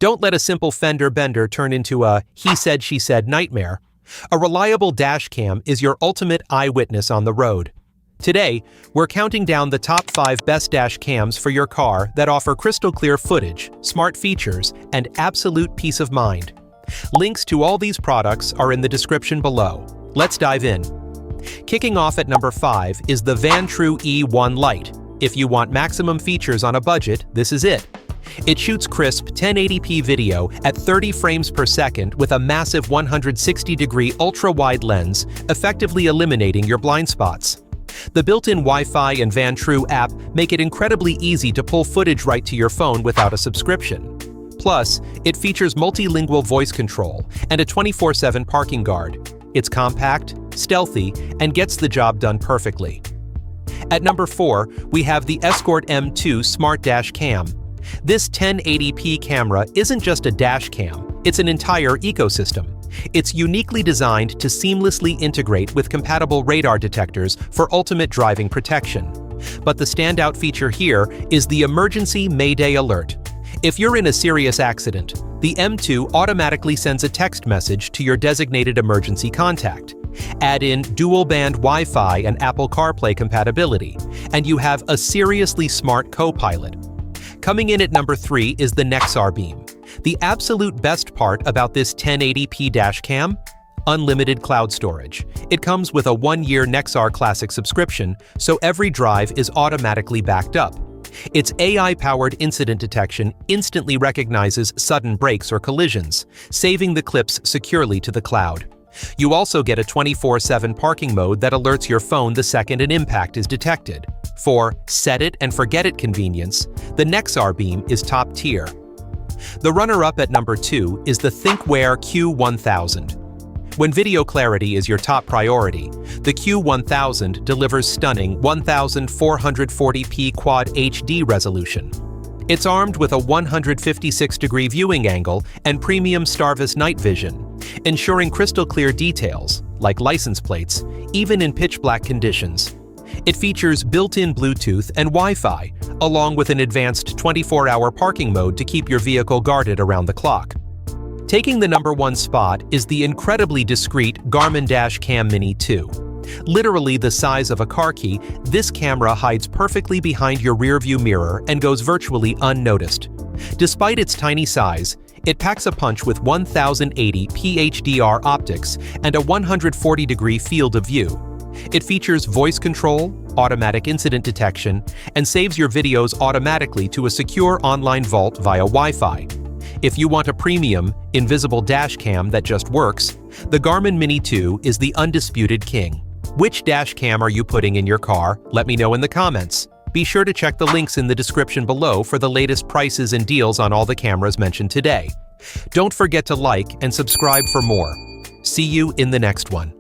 Don't let a simple fender bender turn into a he said she said nightmare. A reliable dash cam is your ultimate eyewitness on the road. Today, we're counting down the top 5 best dash cams for your car that offer crystal clear footage, smart features, and absolute peace of mind. Links to all these products are in the description below. Let's dive in. Kicking off at number 5 is the Vantrue E1 Lite. If you want maximum features on a budget, this is it. It shoots crisp 1080p video at 30 frames per second with a massive 160-degree ultra-wide lens, effectively eliminating your blind spots. The built-in Wi-Fi and Vantrue app make it incredibly easy to pull footage right to your phone without a subscription. Plus, it features multilingual voice control and a 24/7 parking guard. It's compact, stealthy, and gets the job done perfectly. At number 4, we have the Escort M2 Smart Dash Cam. This 1080p camera isn't just a dash cam, it's an entire ecosystem. It's uniquely designed to seamlessly integrate with compatible radar detectors for ultimate driving protection. But the standout feature here is the Emergency Mayday Alert. If you're in a serious accident, the M2 automatically sends a text message to your designated emergency contact. Add in dual-band Wi-Fi and Apple CarPlay compatibility, and you have a seriously smart co-pilot. Coming in at number 3 is the Nexar beam. The absolute best part about this 1080p dash cam? Unlimited cloud storage. It comes with a 1-year Nexar Classic subscription, so every drive is automatically backed up. Its AI-powered incident detection instantly recognizes sudden brakes or collisions, saving the clips securely to the cloud. You also get a 24/7 parking mode that alerts your phone the second an impact is detected. For set-it-and-forget-it convenience, the Nexar beam is top tier. The runner-up at number 2 is the THINKWARE Q1000. When video clarity is your top priority, the Q1000 delivers stunning 1440p Quad HD resolution. It's armed with a 156-degree viewing angle and premium Starvis night vision, ensuring crystal-clear details, like license plates, even in pitch-black conditions. It features built-in Bluetooth and Wi-Fi, along with an advanced 24-hour parking mode to keep your vehicle guarded around the clock. Taking the number 1 spot is the incredibly discreet Garmin Dash Cam Mini 2. Literally the size of a car key, this camera hides perfectly behind your rearview mirror and goes virtually unnoticed. Despite its tiny size, it packs a punch with 1080 PHDR optics and a 140-degree field of view. It features voice control, automatic incident detection, and saves your videos automatically to a secure online vault via Wi-Fi. If you want a premium, invisible dash cam that just works, the Garmin Mini 2 is the undisputed king. Which dash cam are you putting in your car? Let me know in the comments. Be sure to check the links in the description below for the latest prices and deals on all the cameras mentioned today. Don't forget to like and subscribe for more. See you in the next one.